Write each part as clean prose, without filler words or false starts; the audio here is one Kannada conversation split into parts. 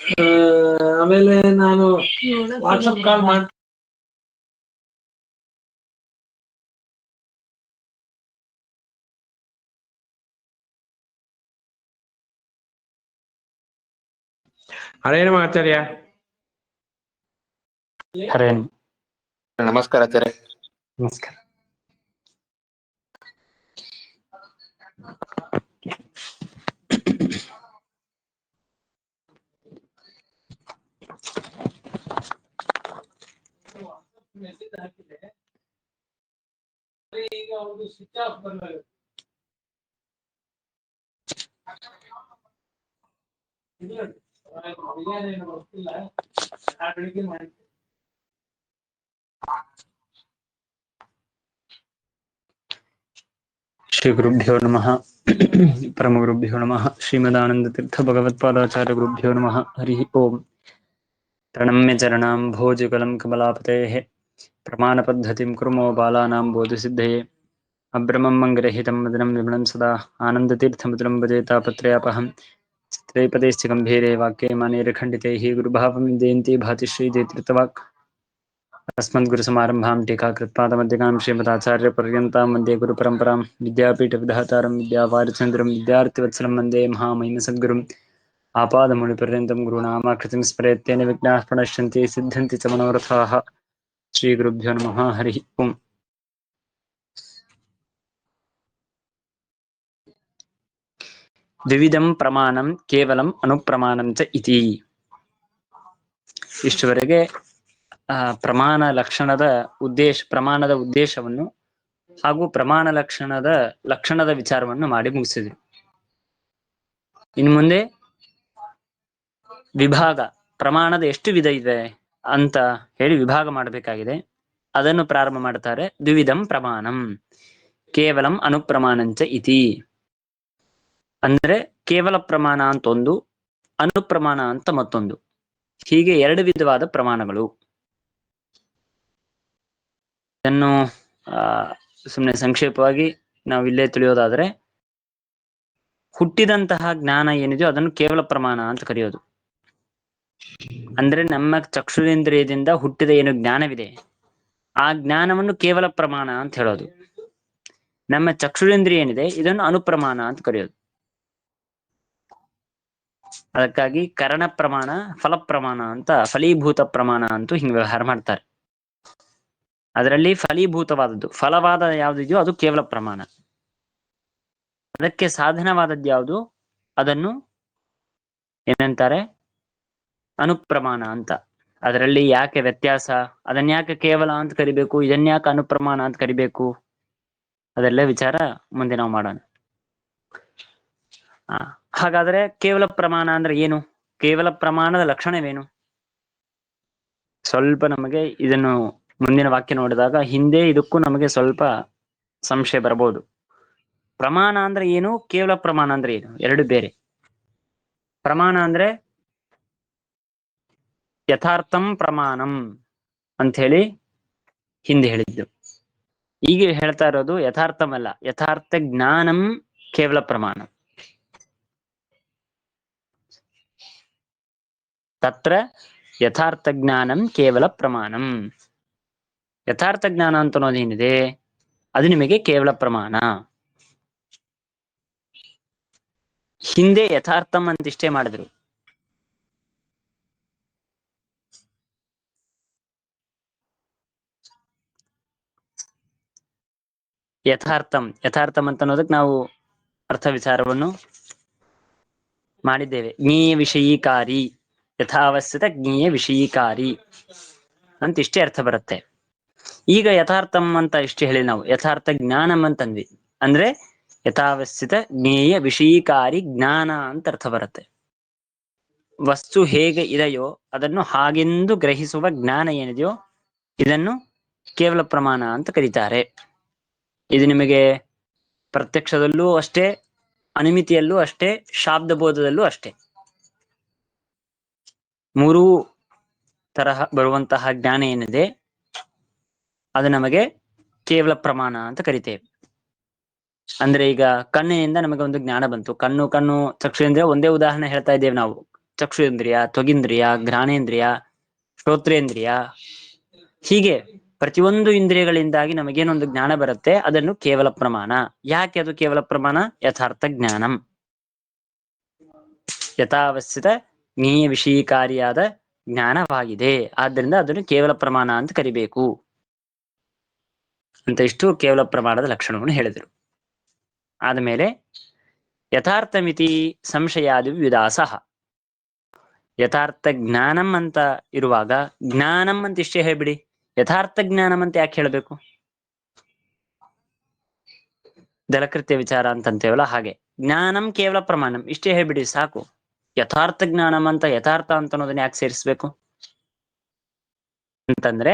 ಆಮೇಲೆ ನಾನು ವಾಟ್ಸಪ್ ಕಾಲ್ ಮಾಡಿ ಹರೇನು ಆಚಾರ್ಯ. ಹರೇನ್ ನಮಸ್ಕಾರ ಆಚಾರ್ಯ. ನಮಸ್ಕಾರ. ಮೆಸೇಜ್ ಹಾಕಿದೆ ಈಗ ಒಂದು ಸ್ವಿಚ್ ಆಫ್ ಬಂದಾಗ ಇಲ್ಲ ಬಿರಿಯಾನಿ ಏನು ಗೊತ್ತಿಲ್ಲ ಆ ಬೆಳಿಗ್ಗೆ ಮಾಡಿ. ಶ್ರೀ ಗುರುಭ್ಯೋ ನಮಃ. ಪರಮ ಗುರುಭ್ಯೋ ನಮಃ. ಶ್ರೀಮದಾನಂದ ತೀರ್ಥ ಭಗವತ್ಪಾದಾಚಾರ್ಯ ಗುರುಭ್ಯೋ ನಮಃ. ಹರಿ ಓಂ. ಪ್ರಣಮ್ಯ ಚರಣಾಂಭೋಜುಗಲಂ ಕಮಲಾಪತೇಃ ಪ್ರಮಾಣ ಪದ್ಧತಿಂ ಕುರ್ಮೋ ಬಾಲಾನಾಂ ಬೋಧಸಿದ್ಧಯೇ ಅಭ್ರಮಂ ಮಂಗರಹಿತಂ ಮದನಂ ವಿಮಲಂ ಸದಾ ಆನಂದತೀರ್ಥಮಧುರಂ ಭಜೆ ತಾಪತ್ರಯಾಪಹಂ ತ್ರೈಪದೇಶ್ಚ ಗಂಭೀರೆ ವಾಕ್ಯೆ ಮಾನೇರ್ಖಂಡಿತೈಃ ಗುರುಭಾವಂ ಜಯಂತಿ ಭಾತಿ ಶ್ರೀಜಯತೀರ್ಥವಾಕ್ अस्मद्गुरुसमारम्भां टीकाकृत्पादमध्यगां श्रीमदाचार्यपर्यन्तां वन्दे गुरुपरम्परां विद्यापीठविधातारं विद्यावारिचन्द्रं विद्यार्थिवत्सलं वन्दे महामहिमसद्गुरुम् आपादमौलिपर्यन्तं गुरूणामाकृतिं स्मरेत्येन विघ्नाः प्रणश्यन्ति सिद्ध्यन्ति च मनोरथाः. श्रीगुरुभ्यो नमः. हरिः ओम्. ದ್ವಿವಿಧಂ ಪ್ರಮಾಣಂ ಕೇವಲಂ ಅನುಪ್ರಮಾಣಂ ಚ ಇತಿ. ಇಷ್ಟುವರೆಗೆ ಪ್ರಮಾಣ ಲಕ್ಷಣದ ಪ್ರಮಾಣದ ಉದ್ದೇಶವನ್ನು ಹಾಗೂ ಪ್ರಮಾಣ ಲಕ್ಷಣದ ವಿಚಾರವನ್ನು ಮಾಡಿ ಮುಗಿಸಿದ್ರು. ಇನ್ನು ಮುಂದೆ ವಿಭಾಗ, ಪ್ರಮಾಣದ ಎಷ್ಟು ವಿಧ ಇದೆ ಅಂತ ಹೇಳಿ ವಿಭಾಗ ಮಾಡಬೇಕಾಗಿದೆ. ಅದನ್ನು ಪ್ರಾರಂಭ ಮಾಡ್ತಾರೆ. ದ್ವಿವಿಧಂ ಪ್ರಮಾಣಂ ಕೇವಲಂ ಅನುಪ್ರಮಾಣಂಚ ಇತಿ. ಅಂದ್ರೆ ಕೇವಲ ಪ್ರಮಾಣ ಅಂತ ಒಂದು, ಅನುಪ್ರಮಾಣ ಅಂತ ಮತ್ತೊಂದು, ಹೀಗೆ ಎರಡು ವಿಧವಾದ ಪ್ರಮಾಣಗಳು. ಇದನ್ನು ಸುಮ್ಮನೆ ಸಂಕ್ಷೇಪವಾಗಿ ನಾವು ಇಲ್ಲೇ ತಿಳಿಯೋದಾದ್ರೆ, ಹುಟ್ಟಿದಂತಹ ಜ್ಞಾನ ಏನಿದೆಯೋ ಅದನ್ನು ಕೇವಲ ಪ್ರಮಾಣ ಅಂತ ಕರೆಯೋದು. ಅಂದ್ರೆ ನಮ್ಮ ಚಕ್ಷುರೇಂದ್ರಿಯದಿಂದ ಹುಟ್ಟಿದ ಏನು ಜ್ಞಾನವಿದೆ ಆ ಜ್ಞಾನವನ್ನು ಕೇವಲ ಪ್ರಮಾಣ ಅಂತ ಹೇಳೋದು. ನಮ್ಮ ಚಕ್ಷುರೇಂದ್ರಿಯ ಏನಿದೆ ಇದನ್ನು ಅನುಪ್ರಮಾಣ ಅಂತ ಕರೆಯೋದು. ಅದಕ್ಕಾಗಿ ಕರಣ ಪ್ರಮಾಣ, ಫಲಪ್ರಮಾಣ ಅಂತ, ಫಲೀಭೂತ ಪ್ರಮಾಣ ಅಂತೂ ಹಿಂಗೆ ವ್ಯವಹಾರ ಮಾಡ್ತಾರೆ. ಅದರಲ್ಲಿ ಫಲೀಭೂತವಾದದ್ದು, ಫಲವಾದ ಯಾವುದಿದೆಯೋ ಅದು ಕೇವಲ ಪ್ರಮಾಣ. ಅದಕ್ಕೆ ಸಾಧನವಾದದ್ದು ಯಾವುದು ಅದನ್ನು ಏನಂತಾರೆ? ಅನುಪ್ರಮಾಣ ಅಂತ. ಅದರಲ್ಲಿ ಯಾಕೆ ವ್ಯತ್ಯಾಸ, ಅದನ್ಯಾಕೆ ಕೇವಲ ಅಂತ ಕರಿಬೇಕು, ಇದನ್ಯಾಕೆ ಅನುಪ್ರಮಾಣ ಅಂತ ಕರಿಬೇಕು, ಅದೆಲ್ಲ ವಿಚಾರ ಮುಂದೆ ನಾವು ಮಾಡೋಣ. ಹಾಗಾದ್ರೆ ಕೇವಲ ಪ್ರಮಾಣ ಅಂದ್ರೆ ಏನು? ಕೇವಲ ಪ್ರಮಾಣದ ಲಕ್ಷಣವೇನು? ಸ್ವಲ್ಪ ನಮಗೆ ಇದನ್ನು ಮುಂದಿನ ವಾಕ್ಯ ನೋಡಿದಾಗ ಹಿಂದೆ ಇದಕ್ಕೂ ನಮಗೆ ಸ್ವಲ್ಪ ಸಂಶಯ ಬರಬಹುದು. ಪ್ರಮಾಣ ಅಂದ್ರೆ ಏನು, ಕೇವಲ ಪ್ರಮಾಣ ಅಂದ್ರೆ ಏನು, ಎರಡು ಬೇರೆ. ಪ್ರಮಾಣ ಅಂದ್ರೆ ಯಥಾರ್ಥಂ ಪ್ರಮಾಣಂ ಅಂತ ಹೇಳಿ ಹಿಂದೆ ಹೇಳಿದ್ದು. ಈಗ ಹೇಳ್ತಾ ಇರೋದು ಯಥಾರ್ಥಮಲ್ಲ, ಯಥಾರ್ಥ ಜ್ಞಾನಂ ಕೇವಲ ಪ್ರಮಾಣ. ತತ್ರ ಯಥಾರ್ಥ ಜ್ಞಾನಂ ಕೇವಲ ಪ್ರಮಾಣಂ. ಯಥಾರ್ಥ ಜ್ಞಾನ ಅಂತ ಅನ್ನೋದೇನಿದೆ ಅದು ನಿಮಗೆ ಕೇವಲ ಪ್ರಮಾಣ. ಹಿಂದೆ ಯಥಾರ್ಥಂ ಅಂತಿಷ್ಟೇ ಮಾಡಿದ್ರು. ಯಥಾರ್ಥಂ ಅಂತ ಅನ್ನೋದಕ್ಕೆ ನಾವು ಅರ್ಥ ವಿಚಾರವನ್ನು ಮಾಡಿದ್ದೇವೆ. ಜ್ಞೇಯ ವಿಷಯೀಕಾರಿ, ಯಥಾವಶ್ಯಕ ಜ್ಞೇಯ ವಿಷಯೀಕಾರಿ ಅಂತ ಇಷ್ಟೇ ಅರ್ಥ ಬರುತ್ತೆ. ಈಗ ಯಥಾರ್ಥಂ ಅಂತ ಇಷ್ಟೇ ಹೇಳಿ ನಾವು ಯಥಾರ್ಥ ಜ್ಞಾನಂ ಅಂತಂದ್ವಿ ಅಂದ್ರೆ ಯಥಾವಶ್ಯಕ ಜ್ಞೇಯ ವಿಷಯೀಕಾರಿ ಜ್ಞಾನ ಅಂತ ಅರ್ಥ ಬರುತ್ತೆ. ವಸ್ತು ಹೇಗೆ ಇದೆಯೋ ಅದನ್ನು ಹಾಗೆಂದು ಗ್ರಹಿಸುವ ಜ್ಞಾನ ಏನಿದೆಯೋ ಇದನ್ನು ಕೇವಲ ಪ್ರಮಾಣ ಅಂತ ಕರೀತಾರೆ. ಇದು ನಿಮಗೆ ಪ್ರತ್ಯಕ್ಷದಲ್ಲೂ ಅಷ್ಟೇ, ಅನುಮಿತಿಯಲ್ಲೂ ಅಷ್ಟೇ, ಶಾಬ್ದಬೋಧದಲ್ಲೂ ಅಷ್ಟೇ. ಮೂರೂ ತರಹ ಬರುವಂತಹ ಜ್ಞಾನ ಏನಿದೆ ಅದು ನಮಗೆ ಕೇವಲ ಪ್ರಮಾಣ ಅಂತ ಕರಿತೇವೆ. ಅಂದ್ರೆ ಈಗ ಕಣ್ಣಿನಿಂದ ನಮಗೆ ಒಂದು ಜ್ಞಾನ ಬಂತು. ಕಣ್ಣು ಚಕ್ಷುರೇಂದ್ರಿಯ ಒಂದೇ ಉದಾಹರಣೆ ಹೇಳ್ತಾ ಇದ್ದೇವೆ ನಾವು. ಚಕ್ಷುರೇಂದ್ರಿಯ, ತ್ವಗಿಂದ್ರಿಯ, ಘ್ರಾಣೇಂದ್ರಿಯ, ಶ್ರೋತ್ರೇಂದ್ರಿಯ, ಹೀಗೆ ಪ್ರತಿಯೊಂದು ಇಂದ್ರಿಯಗಳಿಂದಾಗಿ ನಮಗೇನೊಂದು ಜ್ಞಾನ ಬರುತ್ತೆ, ಅದನ್ನು ಕೇವಲ ಪ್ರಮಾಣ. ಯಾಕೆ ಅದು ಕೇವಲ ಪ್ರಮಾಣ? ಯಥಾರ್ಥ ಜ್ಞಾನಂ, ಯಥಾವಸ್ಥಿತ ಜ್ಞೇಯ ವಿಷಯೀಕಾರಿಯಾದ ಜ್ಞಾನವಾಗಿದೆ. ಆದ್ದರಿಂದ ಅದನ್ನು ಕೇವಲ ಪ್ರಮಾಣ ಅಂತ ಕರಿಬೇಕು ಅಂತ ಇಷ್ಟು ಕೇವಲ ಪ್ರಮಾಣದ ಲಕ್ಷಣವನ್ನು ಹೇಳಿದರು. ಆದಮೇಲೆ ಯಥಾರ್ಥ ಮಿತಿ ಸಂಶಯಾದಿ ವಿದಾಸಃ. ಯಥಾರ್ಥ ಜ್ಞಾನಂ ಅಂತ ಇರುವಾಗ ಜ್ಞಾನಂ ಅಂತ ಇಷ್ಟೇ ಹೇಳ್ಬಿಡಿ, ಯಥಾರ್ಥ ಜ್ಞಾನಂ ಅಂತ ಯಾಕೆ ಹೇಳಬೇಕು? ದಲಕೃತ್ಯ ವಿಚಾರ ಅಂತಂತೇವಲ್ಲ ಹಾಗೆ, ಜ್ಞಾನಂ ಕೇವಲ ಪ್ರಮಾಣಂ ಇಷ್ಟೇ ಹೇಳ್ಬಿಡಿ ಸಾಕು. ಯಥಾರ್ಥ ಜ್ಞಾನಂ ಅಂತ ಯಥಾರ್ಥ ಅಂತ ಅನ್ನೋದನ್ನ ಯಾಕೆ ಸೇರಿಸ್ಬೇಕು ಅಂತಂದ್ರೆ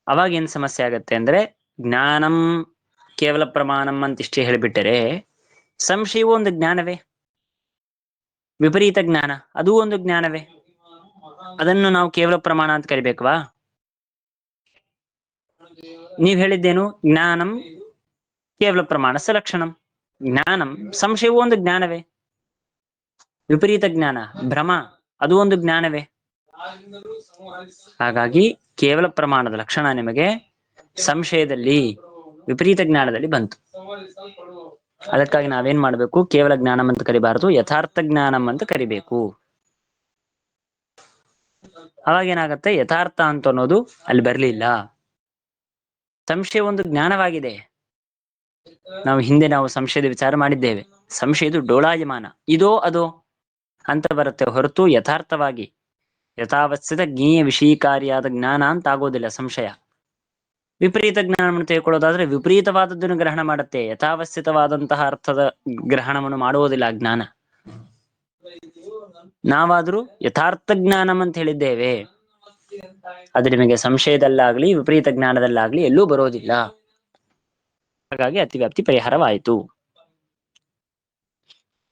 ಅವಾಗ ಏನ್ ಸಮಸ್ಯೆ ಆಗತ್ತೆ ಅಂದ್ರೆ, ಜ್ಞಾನಂ ಕೇವಲ ಪ್ರಮಾಣಂ ಅಂತ ಇಷ್ಟೇ ಹೇಳಿಬಿಟ್ಟರೆ ಸಂಶಯವೂ ಒಂದು ಜ್ಞಾನವೇ, ವಿಪರೀತ ಜ್ಞಾನ ಅದೂ ಒಂದು ಜ್ಞಾನವೇ. ಅದನ್ನು ನಾವು ಕೇವಲ ಪ್ರಮಾಣ ಅಂತ ಕರಿಬೇಕವಾ? ನೀವ್ ಹೇಳಿದ್ದೇನು? ಜ್ಞಾನಂ ಕೇವಲ ಪ್ರಮಾಣ ಸಲಕ್ಷಣಂ. ಜ್ಞಾನಂ ಸಂಶಯವೂ ಒಂದು ಜ್ಞಾನವೇ, ವಿಪರೀತ ಜ್ಞಾನ ಭ್ರಮ ಅದು ಒಂದು ಜ್ಞಾನವೇ. ಹಾಗಾಗಿ ಕೇವಲ ಪ್ರಮಾಣದ ಲಕ್ಷಣ ನಿಮಗೆ ಸಂಶಯದಲ್ಲಿ, ವಿಪರೀತ ಜ್ಞಾನದಲ್ಲಿ ಬಂತು. ಅದಕ್ಕಾಗಿ ನಾವೇನ್ ಮಾಡ್ಬೇಕು? ಕೇವಲ ಜ್ಞಾನಂ ಅಂತ ಕರಿಬಾರದು, ಯಥಾರ್ಥ ಜ್ಞಾನಂ ಅಂತ ಕರಿಬೇಕು. ಅವಾಗೇನಾಗತ್ತೆ? ಯಥಾರ್ಥ ಅಂತ ಅನ್ನೋದು ಅಲ್ಲಿ ಬರ್ಲಿಲ್ಲ. ಸಂಶಯ ಒಂದು ಜ್ಞಾನವಾಗಿದೆ. ನಾವು ಸಂಶಯದ ವಿಚಾರ ಮಾಡಿದ್ದೇವೆ. ಸಂಶಯದು ಡೋಳಾಯಮಾನ, ಇದೋ ಅದೋ ಅಂತ ಬರುತ್ತೆ ಹೊರತು ಯಥಾರ್ಥವಾಗಿ ಯಥಾವಸ್ಥಿತ ಜ್ಞೇಯ ವಿಷಯೀಕಾರಿಯಾದ ಜ್ಞಾನ ಅಂತ ಆಗೋದಿಲ್ಲ ಸಂಶಯ. ವಿಪರೀತ ಜ್ಞಾನವನ್ನು ತಿಳ್ಕೊಳ್ಳೋದಾದ್ರೆ ವಿಪರೀತವಾದದ್ದನ್ನು ಗ್ರಹಣ ಮಾಡುತ್ತೆ, ಯಥಾವಸ್ಥಿತವಾದಂತಹ ಅರ್ಥದ ಗ್ರಹಣವನ್ನು ಮಾಡುವುದಿಲ್ಲ ಜ್ಞಾನ. ನಾವಾದ್ರೂ ಯಥಾರ್ಥ ಜ್ಞಾನಂ ಅಂತ ಹೇಳಿದ್ದೇವೆ, ಅದು ನಿಮಗೆ ಸಂಶಯದಲ್ಲಾಗ್ಲಿ ವಿಪರೀತ ಜ್ಞಾನದಲ್ಲಾಗ್ಲಿ ಎಲ್ಲೂ ಬರೋದಿಲ್ಲ. ಹಾಗಾಗಿ ಅತಿವ್ಯಾಪ್ತಿ ಪರಿಹಾರವಾಯಿತು.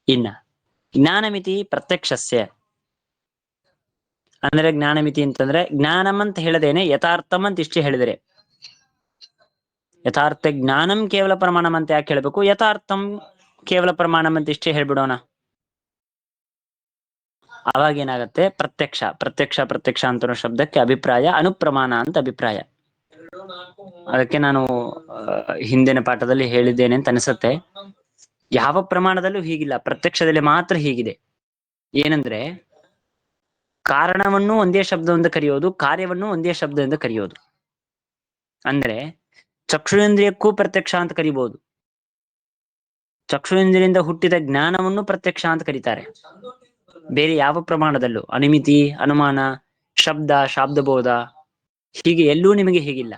ಇನ್ನ ಜ್ಞಾನಮಿತಿ ಪ್ರತ್ಯಕ್ಷಸ್ಯ ಅಂದ್ರೆ ಜ್ಞಾನಮಿತಿ ಅಂತಂದ್ರೆ ಜ್ಞಾನಂ ಅಂತ ಹೇಳದೇನೆ ಯಥಾರ್ಥಂ ಅಂತ ಇಷ್ಟೇ ಹೇಳಿದರೆ, ಯಥಾರ್ಥ ಜ್ಞಾನಂ ಕೇವಲ ಪ್ರಮಾಣಂ ಅಂತ ಯಾಕೆ ಹೇಳ್ಬೇಕು? ಯಥಾರ್ಥಂ ಕೇವಲ ಪ್ರಮಾಣಂ ಅಂತ ಇಷ್ಟೇ ಹೇಳ್ಬಿಡೋಣ. ಅವಾಗೇನಾಗತ್ತೆ? ಪ್ರತ್ಯಕ್ಷ ಪ್ರತ್ಯಕ್ಷ ಪ್ರತ್ಯಕ್ಷ ಅಂತ ಶಬ್ದಕ್ಕೆ ಅಭಿಪ್ರಾಯ ಅನುಪ್ರಮಾಣ ಅಂತ ಅಭಿಪ್ರಾಯ. ಅದಕ್ಕೆ ನಾನು ಹಿಂದಿನ ಪಾಠದಲ್ಲಿ ಹೇಳಿದ್ದೇನೆ ಅಂತ ಅನಿಸುತ್ತೆ. ಯಾವ ಪ್ರಮಾಣದಲ್ಲೂ ಹೀಗಿಲ್ಲ, ಪ್ರತ್ಯಕ್ಷದಲ್ಲಿ ಮಾತ್ರ ಹೀಗಿದೆ. ಏನಂದ್ರೆ ಕಾರಣವನ್ನು ಒಂದೇ ಶಬ್ದದಿಂದ ಕರೆಯೋದು, ಕಾರ್ಯವನ್ನು ಒಂದೇ ಶಬ್ದದಿಂದ ಕರೆಯೋದು. ಅಂದ್ರೆ ಚಕ್ಷುರೇಂದ್ರಿಯಕ್ಕೂ ಪ್ರತ್ಯಕ್ಷ ಅಂತ ಕರಿಬಹುದು, ಚಕ್ಷುರೇಂದ್ರಿಯಿಂದ ಹುಟ್ಟಿದ ಜ್ಞಾನವನ್ನು ಪ್ರತ್ಯಕ್ಷ ಅಂತ ಕರೀತಾರೆ. ಬೇರೆ ಯಾವ ಪ್ರಮಾಣದಲ್ಲೂ ಅನಿಮಿತಿ, ಅನುಮಾನ, ಶಬ್ದ, ಶಾಬ್ದಬೋಧ ಹೀಗೆ ಎಲ್ಲೂ ನಿಮಗೆ ಹೀಗಿಲ್ಲ.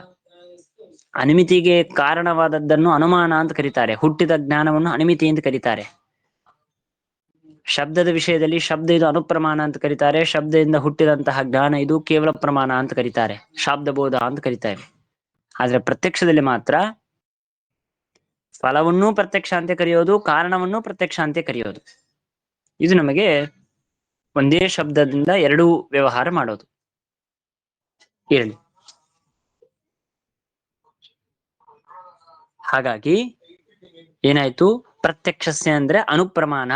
ಅನಿಮಿತಿಗೆ ಕಾರಣವಾದದ್ದನ್ನು ಅನುಮಾನ ಅಂತ ಕರೀತಾರೆ, ಹುಟ್ಟಿದ ಜ್ಞಾನವನ್ನು ಅನಿಮಿತಿ ಅಂತ ಕರೀತಾರೆ. ಶಬ್ದದ ವಿಷಯದಲ್ಲಿ ಶಬ್ದ ಇದು ಅನುಪ್ರಮಾಣ ಅಂತ ಕರೀತಾರೆ, ಶಬ್ದದಿಂದ ಹುಟ್ಟಿದಂತಹ ಜ್ಞಾನ ಇದು ಕೇವಲ ಪ್ರಮಾಣ ಅಂತ ಕರೀತಾರೆ, ಶಾಬ್ದಬೋಧ ಅಂತ ಕರೀತಾರೆ. ಆದ್ರೆ ಪ್ರತ್ಯಕ್ಷದಲ್ಲಿ ಮಾತ್ರ ಫಲವನ್ನೂ ಪ್ರತ್ಯಕ್ಷ ಅಂತ ಕರೆಯೋದು, ಕಾರಣವನ್ನೂ ಪ್ರತ್ಯಕ್ಷ ಅಂತ ಕರೆಯೋದು. ಇದು ನಮಗೆ ಒಂದೇ ಶಬ್ದದಿಂದ ಎರಡೂ ವ್ಯವಹಾರ ಮಾಡೋದು. ಇರಲಿ. ಹಾಗಾಗಿ ಏನಾಯ್ತು? ಪ್ರತ್ಯಕ್ಷಸ್ಯ ಅಂದ್ರೆ ಅನುಪ್ರಮಾಣ.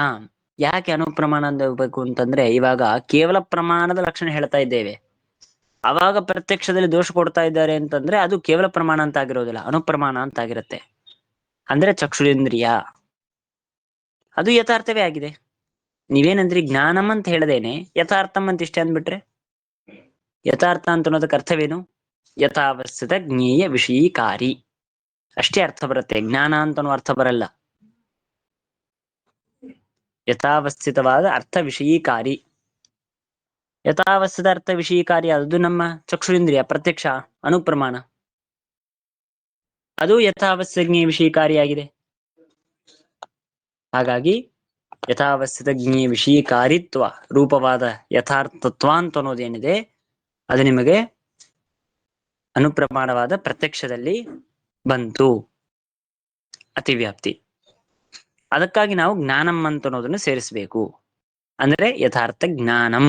ಯಾಕೆ ಅನುಪ್ರಮಾಣ ಅಂತ ಹೋಗ್ಬೇಕು ಅಂತಂದ್ರೆ, ಇವಾಗ ಕೇವಲ ಪ್ರಮಾಣದ ಲಕ್ಷಣ ಹೇಳ್ತಾ ಇದ್ದೇವೆ, ಅವಾಗ ಪ್ರತ್ಯಕ್ಷದಲ್ಲಿ ದೋಷ ಕೊಡ್ತಾ ಇದ್ದಾರೆ ಅಂತಂದ್ರೆ ಅದು ಕೇವಲ ಪ್ರಮಾಣ ಅಂತ ಆಗಿರೋದಿಲ್ಲ, ಅನುಪ್ರಮಾಣ ಅಂತ ಆಗಿರುತ್ತೆ. ಅಂದ್ರೆ ಚಕ್ಷುರೇಂದ್ರಿಯ ಅದು ಯಥಾರ್ಥವೇ ಆಗಿದೆ. ನೀವೇನಂದ್ರಿ? ಜ್ಞಾನಂ ಅಂತ ಹೇಳದೇನೆ ಯಥಾರ್ಥಂ ಅಂತ ಇಷ್ಟೇ ಅಂದ್ಬಿಟ್ರೆ, ಯಥಾರ್ಥ ಅಂತ ಅನ್ನೋದಕ್ಕೆ ಅರ್ಥವೇನು? ಯಥಾವಸ್ಥಿತ ಜ್ಞೇಯ ವಿಷಯೀಕಾರಿ ಅಷ್ಟೇ ಅರ್ಥ ಬರುತ್ತೆ, ಜ್ಞಾನ ಅಂತನೂ ಅರ್ಥ ಬರಲ್ಲ. ಯಥಾವಸ್ಥಿತವಾದ ಅರ್ಥ ವಿಷಯೀಕಾರಿ, ಯಥಾವಸ್ಥಿತ ಅರ್ಥ ವಿಷಯೀಕಾರಿ ಅದು ನಮ್ಮ ಚಕ್ಷುರೇಂದ್ರಿಯ ಪ್ರತ್ಯಕ್ಷ ಅನುಪ್ರಮಾಣ, ಅದು ಯಥಾವಸ್ಥಿತ ಜ್ಞೇಯ ವಿಷಯೀಕಾರಿಯಾಗಿದೆ. ಹಾಗಾಗಿ ಯಥಾವಸ್ಥಿತ ಜ್ಞೇಯ ವಿಷಯೀಕಾರಿತ್ವ ರೂಪವಾದ ಯಥಾರ್ಥತ್ವ ಅಂತ ಅನ್ನೋದೇನಿದೆ ಅದು ನಿಮಗೆ ಅನುಪ್ರಮಾಣವಾದ ಪ್ರತ್ಯಕ್ಷದಲ್ಲಿ ಬಂತು, ಅತಿವ್ಯಾಪ್ತಿ. ಅದಕ್ಕಾಗಿ ನಾವು ಜ್ಞಾನಂ ಅಂತ ಅನ್ನೋದನ್ನು ಸೇರಿಸಬೇಕು. ಅಂದ್ರೆ ಯಥಾರ್ಥ ಜ್ಞಾನಂ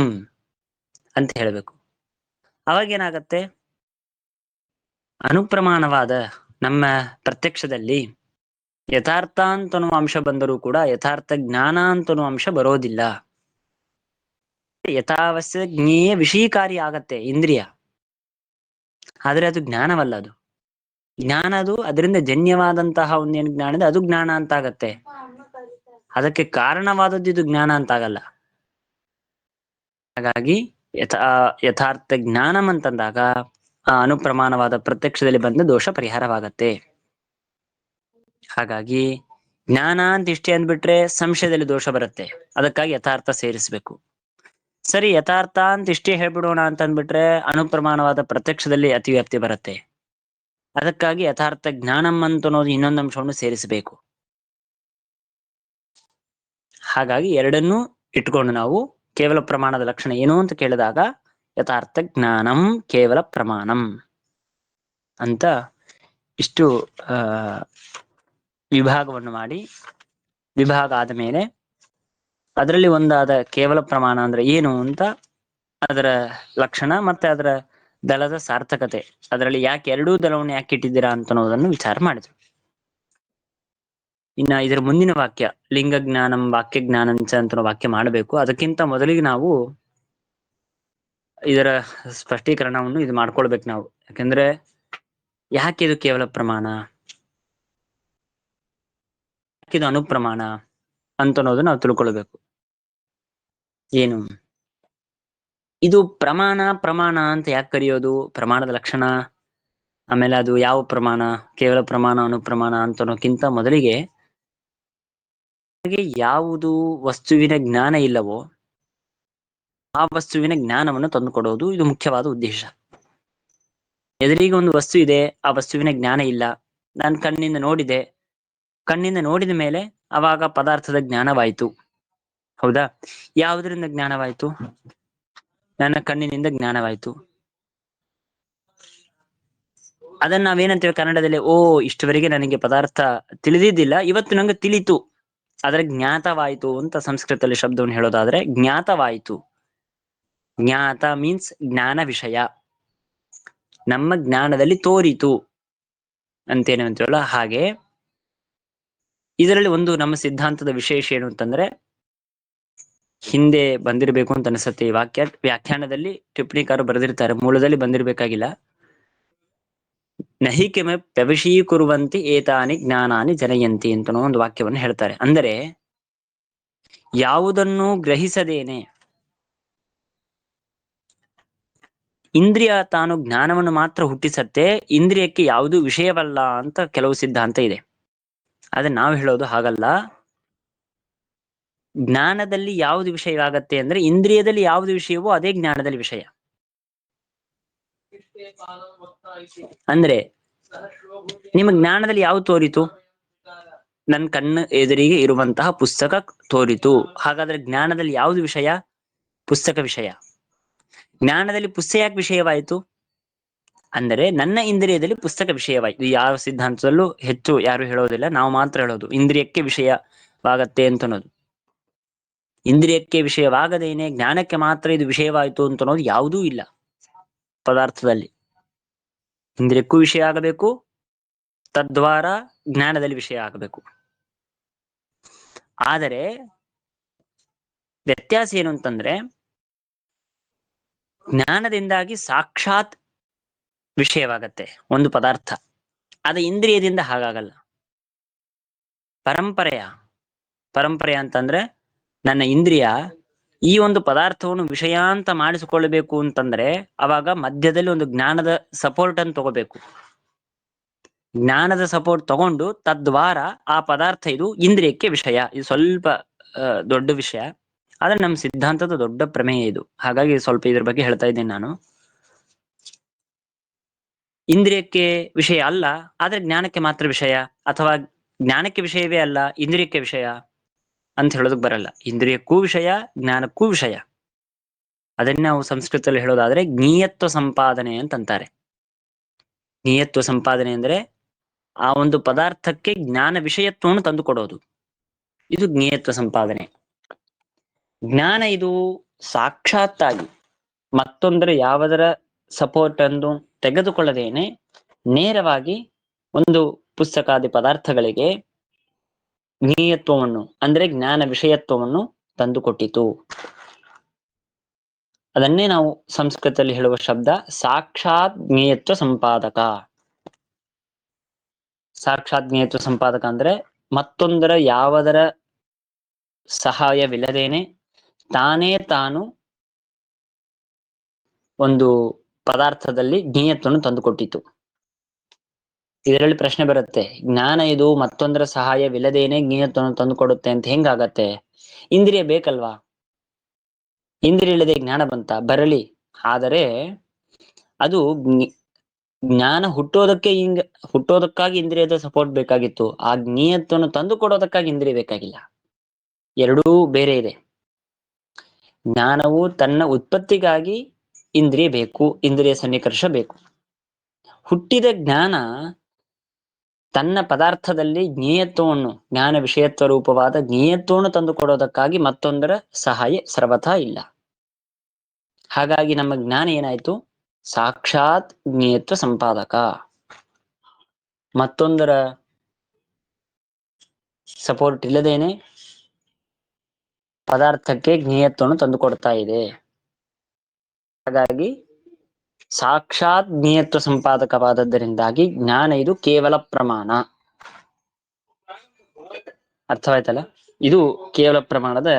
ಅಂತ ಹೇಳಬೇಕು. ಅವಾಗೇನಾಗತ್ತೆ? ಅನುಪ್ರಮಾಣವಾದ ನಮ್ಮ ಪ್ರತ್ಯಕ್ಷದಲ್ಲಿ ಯಥಾರ್ಥ ಅಂತನೋ ಅಂಶ ಬಂದರೂ ಕೂಡ ಯಥಾರ್ಥ ಜ್ಞಾನ ಅಂತನೋ ಅಂಶ ಬರೋದಿಲ್ಲ. ಯಥಾವಶ್ಯ ಜ್ಞೇಯ ವಿಷಯಕಾರಿ ಆಗತ್ತೆ ಇಂದ್ರಿಯ, ಆದ್ರೆ ಅದು ಜ್ಞಾನವಲ್ಲ. ಅದು ಜ್ಞಾನ, ಅದು ಅದರಿಂದ ಜನ್ಯವಾದಂತಹ ಒಂದೇನು ಜ್ಞಾನ ಇದೆ ಅದು ಜ್ಞಾನ ಅಂತ ಆಗತ್ತೆ. ಅದಕ್ಕೆ ಕಾರಣವಾದದ್ದು ಇದು ಜ್ಞಾನ ಅಂತ ಆಗಲ್ಲ. ಹಾಗಾಗಿ ಯಥಾರ್ಥ ಜ್ಞಾನಂ ಅಂತಂದಾಗ ಆ ಅನುಪ್ರಮಾಣವಾದ ಪ್ರತ್ಯಕ್ಷದಲ್ಲಿ ಬಂದ ದೋಷ ಪರಿಹಾರವಾಗತ್ತೆ. ಹಾಗಾಗಿ ಜ್ಞಾನ ಅಂತ ಇಷ್ಟೇ ಅಂದ್ಬಿಟ್ರೆ ಸಂಶಯದಲ್ಲಿ ದೋಷ ಬರುತ್ತೆ. ಅದಕ್ಕಾಗಿ ಯಥಾರ್ಥ ಸೇರಿಸ್ಬೇಕು. ಸರಿ, ಯಥಾರ್ಥ ಅಂತ ಇಷ್ಟೇ ಹೇಳ್ಬಿಡೋಣ ಅಂತ ಅಂದ್ಬಿಟ್ರೆ ಅನುಪ್ರಮಾಣವಾದ ಪ್ರತ್ಯಕ್ಷದಲ್ಲಿ ಅತಿವ್ಯಾಪ್ತಿ ಬರುತ್ತೆ. ಅದಕ್ಕಾಗಿ ಯಥಾರ್ಥ ಜ್ಞಾನಂ ಅಂತ ಅನ್ನೋದು ಇನ್ನೊಂದು ಅಂಶವನ್ನು ಸೇರಿಸಬೇಕು. ಹಾಗಾಗಿ ಎರಡನ್ನೂ ಇಟ್ಕೊಂಡು ನಾವು ಕೇವಲ ಪ್ರಮಾಣದ ಲಕ್ಷಣ ಏನು ಅಂತ ಕೇಳಿದಾಗ ಯಥಾರ್ಥ ಜ್ಞಾನಂ ಕೇವಲ ಪ್ರಮಾಣಂ ಅಂತ ಇಷ್ಟು ವಿಭಾಗವನ್ನು ಮಾಡಿ, ವಿಭಾಗ ಆದ ಮೇಲೆ ಅದರಲ್ಲಿ ಒಂದಾದ ಕೇವಲ ಪ್ರಮಾಣ ಅಂದ್ರೆ ಏನು ಅಂತ, ಅದರ ಲಕ್ಷಣ ಮತ್ತೆ ಅದರ ದಳದ ಸಾರ್ಥಕತೆ, ಅದರಲ್ಲಿ ಯಾಕೆ ಎರಡೂ ದಳವನ್ನು ಯಾಕೆ ಇಟ್ಟಿದ್ದೀರಾ ಅಂತ ಅನ್ನೋದನ್ನು ವಿಚಾರ ಮಾಡಿದ್ರು. ಇನ್ನ ಇದರ ಮುಂದಿನ ವಾಕ್ಯ ಲಿಂಗ ಜ್ಞಾನಂ ವಾಕ್ಯ ಜ್ಞಾನಂಚ ಅಂತ ವಾಕ್ಯ ಮಾಡಬೇಕು. ಅದಕ್ಕಿಂತ ಮೊದಲಿಗೆ ನಾವು ಇದರ ಸ್ಪಷ್ಟೀಕರಣವನ್ನು ಇದು ಮಾಡ್ಕೊಳ್ಬೇಕು ನಾವು. ಯಾಕಂದ್ರೆ ಯಾಕೆ ಇದು ಕೇವಲ ಪ್ರಮಾಣ, ಯಾಕಿದು ಅನುಪ್ರಮಾಣ ಅಂತ ಅನ್ನೋದು ನಾವು ತಿಳ್ಕೊಳ್ಬೇಕು. ಏನು ಇದು ಪ್ರಮಾಣ ಪ್ರಮಾಣ ಅಂತ ಯಾಕೆ ಕರೆಯೋದು, ಪ್ರಮಾಣದ ಲಕ್ಷಣ, ಆಮೇಲೆ ಅದು ಯಾವ ಪ್ರಮಾಣ, ಕೇವಲ ಪ್ರಮಾಣ ಅನುಪ್ರಮಾಣ ಅಂತ ಅನ್ನೋಕ್ಕಿಂತ ಮೊದಲಿಗೆ ಯಾವುದು ವಸ್ತುವಿನ ಜ್ಞಾನ ಇಲ್ಲವೋ ಆ ವಸ್ತುವಿನ ಜ್ಞಾನವನ್ನು ತಂದುಕೊಡೋದು ಇದು ಮುಖ್ಯವಾದ ಉದ್ದೇಶ. ಎದುರಿಗೆ ಒಂದು ವಸ್ತು ಇದೆ, ಆ ವಸ್ತುವಿನ ಜ್ಞಾನ ಇಲ್ಲ, ನಾನು ಕಣ್ಣಿಂದ ನೋಡಿದೆ, ಕಣ್ಣಿಂದ ನೋಡಿದ ಮೇಲೆ ಅವಾಗ ಪದಾರ್ಥದ ಜ್ಞಾನವಾಯಿತು. ಹೌದಾ? ಯಾವುದರಿಂದ ಜ್ಞಾನವಾಯಿತು? ನನ್ನ ಕಣ್ಣಿನಿಂದ ಜ್ಞಾನವಾಯಿತು. ಅದನ್ನ ನಾವೇನಂತೇವೆ ಕನ್ನಡದಲ್ಲಿ, ಓ ಇಷ್ಟವರೆಗೆ ನನಗೆ ಪದಾರ್ಥ ತಿಳಿದಿದ್ದಿಲ್ಲ, ಇವತ್ತು ನಂಗೆ ತಿಳಿತು, ಆದ್ರೆ ಜ್ಞಾತವಾಯಿತು ಅಂತ ಸಂಸ್ಕೃತದಲ್ಲಿ ಶಬ್ದವನ್ನು ಹೇಳೋದಾದ್ರೆ ಜ್ಞಾತವಾಯಿತು. ಜ್ಞಾತ ಮೀನ್ಸ್ ಜ್ಞಾನ ವಿಷಯ, ನಮ್ಮ ಜ್ಞಾನದಲ್ಲಿ ತೋರಿತು ಅಂತೇನು ಅಂತೀವಲ್ಲ ಹಾಗೆ. ಇದರಲ್ಲಿ ಒಂದು ನಮ್ಮ ಸಿದ್ಧಾಂತದ ವಿಶೇಷ ಏನು ಅಂತಂದ್ರೆ, ಹಿಂದೆ ಬಂದಿರಬೇಕು ಅಂತ ಅನಿಸುತ್ತೆ ಈ ವಾಕ್ಯ, ವ್ಯಾಖ್ಯಾನದಲ್ಲಿ ಟಿಪ್ಪಣಿಕಾರರು ಬರೆದಿರ್ತಾರೆ, ಮೂಲದಲ್ಲಿ ಬಂದಿರಬೇಕಾಗಿಲ್ಲ. ನಹಿಕೆಮೆ ಪ್ರವಶೀಕುರುವಂತಿ ಏತಾನಿ ಜ್ಞಾನಾನಿ ಜನಯಂತಿ ಅಂತ ಒಂದು ವಾಕ್ಯವನ್ನು ಹೇಳ್ತಾರೆ. ಅಂದರೆ ಯಾವುದನ್ನು ಗ್ರಹಿಸದೇನೆ ಇಂದ್ರಿಯ ತಾನು ಜ್ಞಾನವನ್ನು ಮಾತ್ರ ಹುಟ್ಟಿಸತ್ತೆ, ಇಂದ್ರಿಯಕ್ಕೆ ಯಾವುದು ವಿಷಯವಲ್ಲ ಅಂತ ಕೆಲವು ಸಿದ್ಧಾಂತ ಇದೆ. ಆದ್ರೆ ನಾವು ಹೇಳೋದು ಹಾಗಲ್ಲ. ಜ್ಞಾನದಲ್ಲಿ ಯಾವುದು ವಿಷಯವಾಗತ್ತೆ ಅಂದ್ರೆ ಇಂದ್ರಿಯದಲ್ಲಿ ಯಾವುದು ವಿಷಯವೋ ಅದೇ ಜ್ಞಾನದಲ್ಲಿ ವಿಷಯ. ಅಂದ್ರೆ ನಿಮ್ಮ ಜ್ಞಾನದಲ್ಲಿ ಯಾವುದು ತೋರಿತು? ನನ್ನ ಕಣ್ಣು ಎದುರಿಗೆ ಇರುವಂತಹ ಪುಸ್ತಕ ತೋರಿತು. ಹಾಗಾದ್ರೆ ಜ್ಞಾನದಲ್ಲಿ ಯಾವುದು ವಿಷಯ? ಪುಸ್ತಕ ವಿಷಯ. ಜ್ಞಾನದಲ್ಲಿ ಪುಸ್ತಕ ಯಾಕೆ ವಿಷಯವಾಯಿತು ಅಂದರೆ ನನ್ನ ಇಂದ್ರಿಯದಲ್ಲಿ ಪುಸ್ತಕ ವಿಷಯವಾಯಿತು. ಯಾವ ಸಿದ್ಧಾಂತದಲ್ಲೂ ಹೆಚ್ಚು ಯಾರು ಹೇಳೋದಿಲ್ಲ, ನಾವು ಮಾತ್ರ ಹೇಳೋದು ಇಂದ್ರಿಯಕ್ಕೆ ವಿಷಯವಾಗತ್ತೆ ಅಂತ ಅನ್ನೋದು. ಇಂದ್ರಿಯಕ್ಕೆ ವಿಷಯವಾಗದೇನೆ ಜ್ಞಾನಕ್ಕೆ ಮಾತ್ರ ಇದು ವಿಷಯವಾಯಿತು ಅಂತ ಅನ್ನೋದು ಯಾವುದೂ ಇಲ್ಲ ಪದಾರ್ಥದಲ್ಲಿ. ಇಂದ್ರಿಯಕ್ಕೂ ವಿಷಯ ಆಗಬೇಕು, ತದ್ವಾರ ಜ್ಞಾನದಲ್ಲಿ ವಿಷಯ ಆಗಬೇಕು. ಆದರೆ ವ್ಯತ್ಯಾಸ ಏನು ಅಂತಂದ್ರೆ, ಜ್ಞಾನದಿಂದಾಗಿ ಸಾಕ್ಷಾತ್ ವಿಷಯವಾಗತ್ತೆ ಒಂದು ಪದಾರ್ಥ, ಅದು ಇಂದ್ರಿಯದಿಂದ ಹಾಗಾಗಲ್ಲ. ಪರಂಪರೆಯ ಅಂತಂದ್ರೆ ನನ್ನ ಇಂದ್ರಿಯ ಈ ಒಂದು ಪದಾರ್ಥವನ್ನು ವಿಷಯ ಅಂತ ಮಾಡಿಸಿಕೊಳ್ಳಬೇಕು ಅಂತಂದ್ರೆ ಅವಾಗ ಮಧ್ಯದಲ್ಲಿ ಒಂದು ಜ್ಞಾನದ ಸಪೋರ್ಟ್ ಅನ್ನು ತಗೋಬೇಕು. ಜ್ಞಾನದ ಸಪೋರ್ಟ್ ತಗೊಂಡು ತದ್ವಾರ ಆ ಪದಾರ್ಥ ಇದು ಇಂದ್ರಿಯಕ್ಕೆ ವಿಷಯ. ಇದು ಸ್ವಲ್ಪ ದೊಡ್ಡ ವಿಷಯ, ಆದ್ರೆ ನಮ್ಮ ಸಿದ್ಧಾಂತದ ದೊಡ್ಡ ಪ್ರಮೇಯ ಇದು. ಹಾಗಾಗಿ ಸ್ವಲ್ಪ ಇದ್ರ ಬಗ್ಗೆ ಹೇಳ್ತಾ ಇದ್ದೇನೆ ನಾನು. ಇಂದ್ರಿಯಕ್ಕೆ ವಿಷಯ ಅಲ್ಲ, ಆದ್ರೆ ಜ್ಞಾನಕ್ಕೆ ಮಾತ್ರ ವಿಷಯ, ಅಥವಾ ಜ್ಞಾನಕ್ಕೆ ವಿಷಯವೇ ಅಲ್ಲ ಇಂದ್ರಿಯಕ್ಕೆ ವಿಷಯ ಅಂತ ಹೇಳೋದಕ್ ಬರಲ್ಲ. ಇಂದ್ರಿಯಕ್ಕೂ ವಿಷಯ, ಜ್ಞಾನಕ್ಕೂ ವಿಷಯ. ಅದನ್ನ ನಾವು ಸಂಸ್ಕೃತದಲ್ಲಿ ಹೇಳೋದಾದ್ರೆ ಜ್ಞೇಯತ್ವ ಸಂಪಾದನೆ ಅಂತಂತಾರೆ. ಜ್ಞೇಯತ್ವ ಸಂಪಾದನೆ ಅಂದ್ರೆ ಆ ಒಂದು ಪದಾರ್ಥಕ್ಕೆ ಜ್ಞಾನ ವಿಷಯತ್ವವನ್ನು ತಂದುಕೊಡೋದು, ಇದು ಜ್ಞೇಯತ್ವ ಸಂಪಾದನೆ. ಜ್ಞಾನ ಇದು ಸಾಕ್ಷಾತ್ತಾಗಿ ಮತ್ತೊಂದರ ಯಾವುದರ ಸಪೋರ್ಟ್ ಅನ್ನು ತೆಗೆದುಕೊಳ್ಳದೇನೆ ನೇರವಾಗಿ ಒಂದು ಪುಸ್ತಕಾದಿ ಪದಾರ್ಥಗಳಿಗೆ ಜ್ಞೇಯತ್ವವನ್ನು ಅಂದ್ರೆ ಜ್ಞಾನ ವಿಷಯತ್ವವನ್ನು ತಂದುಕೊಟ್ಟಿತು. ಅದನ್ನೇ ನಾವು ಸಂಸ್ಕೃತದಲ್ಲಿ ಹೇಳುವ ಶಬ್ದ ಸಾಕ್ಷಾತ್ ಜ್ಞೇಯತ್ವ ಸಂಪಾದಕ. ಸಾಕ್ಷಾತ್ ಜ್ಞೇಯತ್ವ ಸಂಪಾದಕ ಅಂದ್ರೆ ಮತ್ತೊಂದರ ಯಾವುದರ ಸಹಾಯವಿಲ್ಲದೇನೆ ತಾನೇ ತಾನು ಒಂದು ಪದಾರ್ಥದಲ್ಲಿ ಜ್ಞೇಯತ್ವವನ್ನು ತಂದುಕೊಟ್ಟಿತು. ಇದರಲ್ಲಿ ಪ್ರಶ್ನೆ ಬರುತ್ತೆ, ಜ್ಞಾನ ಇದು ಮತ್ತೊಂದರ ಸಹಾಯವಿಲ್ಲದೇನೆ ಜ್ಞೇಯತ್ವವನ್ನು ತಂದುಕೊಡುತ್ತೆ ಅಂತ ಹೆಂಗಾಗತ್ತೆ? ಇಂದ್ರಿಯ ಬೇಕಲ್ವಾ? ಇಂದ್ರಿಯ ಇಲ್ಲದೆ ಜ್ಞಾನ ಬಂತ? ಬರಲಿ. ಆದರೆ ಅದು ಜ್ಞಾನ ಹುಟ್ಟೋದಕ್ಕಾಗಿ ಇಂದ್ರಿಯದ ಸಪೋರ್ಟ್ ಬೇಕಾಗಿತ್ತು. ಆ ಜ್ಞೇಯತ್ವವನ್ನು ತಂದು ಕೊಡೋದಕ್ಕಾಗಿ ಇಂದ್ರಿಯ ಬೇಕಾಗಿಲ್ಲ. ಎರಡೂ ಬೇರೆ ಇದೆ. ಜ್ಞಾನವು ತನ್ನ ಉತ್ಪತ್ತಿಗಾಗಿ ಇಂದ್ರಿಯ ಬೇಕು, ಇಂದ್ರಿಯ ಸನ್ನಿಕರ್ಷ ಬೇಕು. ಹುಟ್ಟಿದ ಜ್ಞಾನ ತನ್ನ ಪದಾರ್ಥದಲ್ಲಿ ಜ್ಞೇಯತ್ವವನ್ನು, ಜ್ಞಾನ ವಿಷಯತ್ವ ರೂಪವಾದ ಜ್ಞೇಯತ್ವವನ್ನು ತಂದು ಕೊಡೋದಕ್ಕಾಗಿ ಮತ್ತೊಂದರ ಸಹಾಯ ಸರ್ವಥಾ ಇಲ್ಲ. ಹಾಗಾಗಿ ನಮ್ಮ ಜ್ಞಾನ ಏನಾಯ್ತು? ಸಾಕ್ಷಾತ್ ಜ್ಞೇಯತ್ವ ಸಂಪಾದಕ. ಮತ್ತೊಂದರ ಸಪೋರ್ಟ್ ಇಲ್ಲದೇನೆ ಪದಾರ್ಥಕ್ಕೆ ಜ್ಞೇಯತ್ವವನ್ನು ತಂದು ಕೊಡ್ತಾ ಇದೆ. ಹಾಗಾಗಿ ಸಾಕ್ಷಾತ್ ಜ್ಞೇಯತ್ವ ಸಂಪಾದಕವಾದದ್ದರಿಂದಾಗಿ ಜ್ಞಾನ ಇದು ಕೇವಲ ಪ್ರಮಾಣ. ಅರ್ಥವಾಯ್ತಲ್ಲ? ಇದು ಕೇವಲ ಪ್ರಮಾಣದ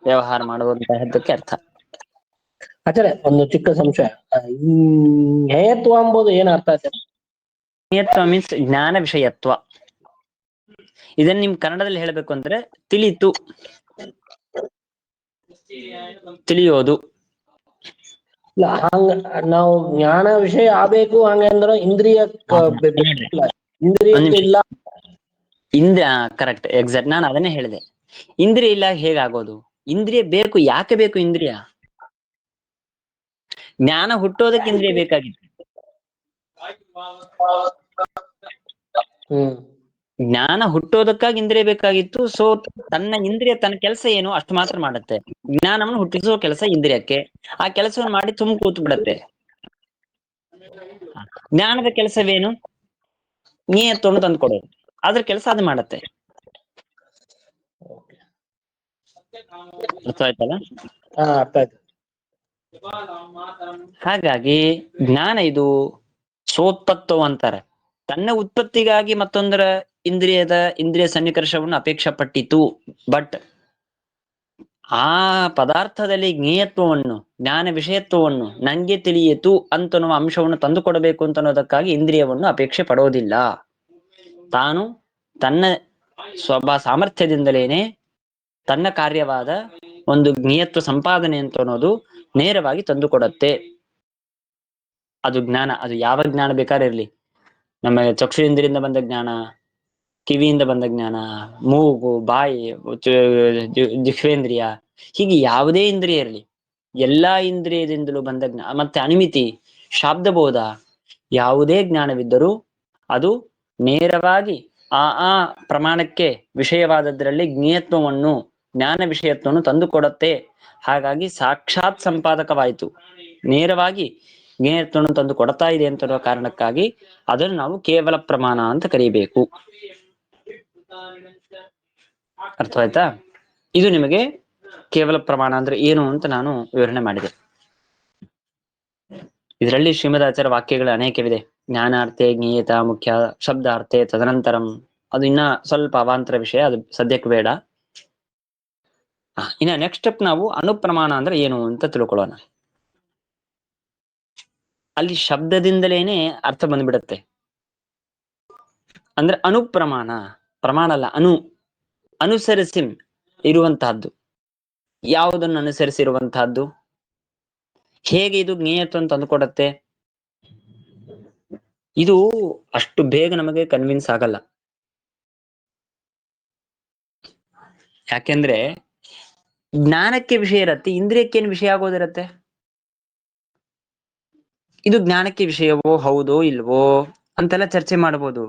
ವ್ಯವಹಾರ ಮಾಡುವಂತಹದ್ದಕ್ಕೆ ಅರ್ಥ. ಆಚಾರ್ಯ, ಒಂದು ಚಿಕ್ಕ ಸಂಶಯ. ಈ ಜ್ಞೇಯತ್ವ ಎಂಬುದು ಏನ್ ಅರ್ಥ ಆಚಾರ್ಯ? ಜ್ಞೇಯತ್ವ ಮೀನ್ಸ್ ಜ್ಞಾನ ವಿಷಯತ್ವ. ಇದನ್ನ ನಿಮ್ ಕನ್ನಡದಲ್ಲಿ ಹೇಳ್ಬೇಕು ಅಂದ್ರೆ ತಿಳಿತು, ತಿಳಿಯೋದು. ಇಲ್ಲ, ಹಂಗ ನಾವು ಜ್ಞಾನ ವಿಷಯ ಆಗ್ಬೇಕು ಹಂಗಂದ್ರ ಇಂದ್ರಿಯ ಇಂದ್ರಿಯಕ್ಕೆ ಇಲ್ಲ. Correct, exact. ನಾನು ಅದನ್ನೇ ಹೇಳಿದೆ. ಇಂದ್ರಿಯ ಇಲ್ಲ ಹೇಗಾಗೋದು? ಇಂದ್ರಿಯ ಬೇಕು. ಯಾಕೆ ಬೇಕು ಇಂದ್ರಿಯ? ಜ್ಞಾನ ಹುಟ್ಟೋದಕ್ಕೆ ಇಂದ್ರಿಯ ಬೇಕಾಗಿತ್ತು. ಜ್ಞಾನ ಹುಟ್ಟೋದಕ್ಕಾಗಿ ಇಂದ್ರಿಯ ಬೇಕಾಗಿತ್ತು. ಸೊ ತನ್ನ ಇಂದ್ರಿಯ ತನ್ನ ಕೆಲಸ ಏನು ಅಷ್ಟು ಮಾತ್ರ ಮಾಡುತ್ತೆ. ಜ್ಞಾನವನ್ನು ಹುಟ್ಟಿಸುವ ಕೆಲಸ ಇಂದ್ರಿಯಕ್ಕೆ. ಆ ಕೆಲಸವನ್ನು ಮಾಡಿ ತುಂಬ ಕೂತು ಬಿಡತ್ತೆ. ಜ್ಞಾನದ ಕೆಲಸವೇನು? ಜ್ಞೇಯತ್ವವನ್ನು ತಂದುಕೊಡೋದು. ಅದ್ರ ಕೆಲಸ ಅದು ಮಾಡತ್ತೆ. ಅರ್ಥ ಆಯ್ತಲ್ಲ? ಅರ್ಥ ಆಯ್ತು. ಹಾಗಾಗಿ ಜ್ಞಾನ ಇದು ಸೋತ್ಪತ್ತೋ ಅಂತಾರೆ. ತನ್ನ ಉತ್ಪತ್ತಿಗಾಗಿ ಮತ್ತೊಂದರ ಇಂದ್ರಿಯ ಸನ್ನಿಕರ್ಷವನ್ನು ಅಪೇಕ್ಷೆ ಪಟ್ಟಿತು. ಬಟ್ ಆ ಪದಾರ್ಥದಲ್ಲಿ ಜ್ಞೇಯತ್ವವನ್ನು, ಜ್ಞಾನ ವಿಷಯತ್ವವನ್ನು ನಂಗೆ ತಿಳಿಯಿತು ಅಂತನ್ನುವ ಅಂಶವನ್ನು ತಂದು ಕೊಡಬೇಕು ಅಂತನ್ನೋದಕ್ಕಾಗಿ ಇಂದ್ರಿಯವನ್ನು ಅಪೇಕ್ಷೆ ಪಡೋದಿಲ್ಲ. ತಾನು ತನ್ನ ಸಾಮರ್ಥ್ಯದಿಂದಲೇನೆ ತನ್ನ ಕಾರ್ಯವಾದ ಒಂದು ಜ್ಞೇಯತ್ವ ಸಂಪಾದನೆ ಅಂತ ಅನ್ನೋದು ನೇರವಾಗಿ ತಂದುಕೊಡತ್ತೆ. ಅದು ಜ್ಞಾನ, ಅದು ಯಾವ ಜ್ಞಾನ ಬೇಕಾದ್ರೆ ಇರ್ಲಿ. ನಮ್ಮ ಚಕ್ಷುರಿಂದ್ರಿಯಿಂದ ಬಂದ ಜ್ಞಾನ, ಕಿವಿಯಿಂದ ಬಂದ ಜ್ಞಾನ, ಮೂಗು, ಬಾಯಿ, ಜಿಹ್ವೇಂದ್ರಿಯ, ಹೀಗೆ ಯಾವುದೇ ಇಂದ್ರಿಯ ಇರಲಿ, ಎಲ್ಲಾ ಇಂದ್ರಿಯದಿಂದಲೂ ಬಂದ ಜ್ಞಾನ. ಮತ್ತೆ ಅನುಮಿತಿ, ಶಾಬ್ದಬೋಧ, ಯಾವುದೇ ಜ್ಞಾನವಿದ್ದರೂ ಅದು ನೇರವಾಗಿ ಆ ಪ್ರಮಾಣಕ್ಕೆ ವಿಷಯವಾದದ್ರಲ್ಲಿ ಜ್ಞೇಯತ್ವವನ್ನು, ಜ್ಞಾನ ವಿಷಯತ್ವವನ್ನು ತಂದುಕೊಡತ್ತೆ. ಹಾಗಾಗಿ ಸಾಕ್ಷಾತ್ ಸಂಪಾದಕವಾಯಿತು, ನೇರವಾಗಿ ಜ್ಞೇಯತ್ವವನ್ನು ತಂದು ಕೊಡ್ತಾ ಇದೆ ಅಂತ ಕಾರಣಕ್ಕಾಗಿ ಅದನ್ನು ನಾವು ಕೇವಲ ಪ್ರಮಾಣ ಅಂತ ಕರೀಬೇಕು. ಅರ್ಥವಾಯ್ತಾ? ಇದು ನಿಮಗೆ ಕೇವಲ ಪ್ರಮಾಣ ಅಂದ್ರೆ ಏನು ಅಂತ ನಾನು ವಿವರಣೆ ಮಾಡಿದೆ. ಇದರಲ್ಲಿ ಶ್ರೀಮದಾಚಾರ್ಯ ವಾಕ್ಯಗಳು ಅನೇಕವಿದೆ. ಜ್ಞಾನಾರ್ಥೆ ಜ್ಞೇಯತ ಮುಖ್ಯ, ಶಬ್ದಾರ್ಥೆ ತದನಂತರಂ. ಅದು ಇನ್ನ ಸ್ವಲ್ಪ ಅವಾಂತರ ವಿಷಯ, ಅದು ಸದ್ಯಕ್ಕೆ ಬೇಡ. ಇನ್ನ ನೆಕ್ಸ್ಟ್ ಸ್ಟೆಪ್ ನಾವು ಅನುಪ್ರಮಾಣ ಅಂದ್ರೆ ಏನು ಅಂತ ತಿಳ್ಕೊಳ್ಳೋಣ. ಅಲ್ಲಿ ಶಬ್ದದಿಂದಲೇನೆ ಅರ್ಥ ಬಂದ್ಬಿಡತ್ತೆ. ಅಂದ್ರೆ ಅನುಪ್ರಮಾಣ, ಪ್ರಮಾಣ ಅಲ್ಲ, ಅನುಸರಿಸಿ ಇರುವಂತಹದ್ದು. ಯಾವುದನ್ನು ಅನುಸರಿಸಿರುವಂತಹದ್ದು? ಹೇಗೆ ಇದು ಜ್ಞೇಯತ್ವವನ್ನು ತಂದುಕೊಡತ್ತೆ? ಇದು ಅಷ್ಟು ಬೇಗ ನಮಗೆ ಕನ್ವಿನ್ಸ್ ಆಗಲ್ಲ. ಯಾಕೆಂದ್ರೆ ಜ್ಞಾನಕ್ಕೆ ವಿಷಯ ಇರತ್ತೆ, ಇಂದ್ರಿಯಕ್ಕೇನು ವಿಷಯ ಆಗೋದಿರತ್ತೆ? ಇದು ಜ್ಞಾನಕ್ಕೆ ವಿಷಯವೋ ಹೌದೋ ಇಲ್ವೋ ಅಂತೆಲ್ಲ ಚರ್ಚೆ ಮಾಡಬಹುದು.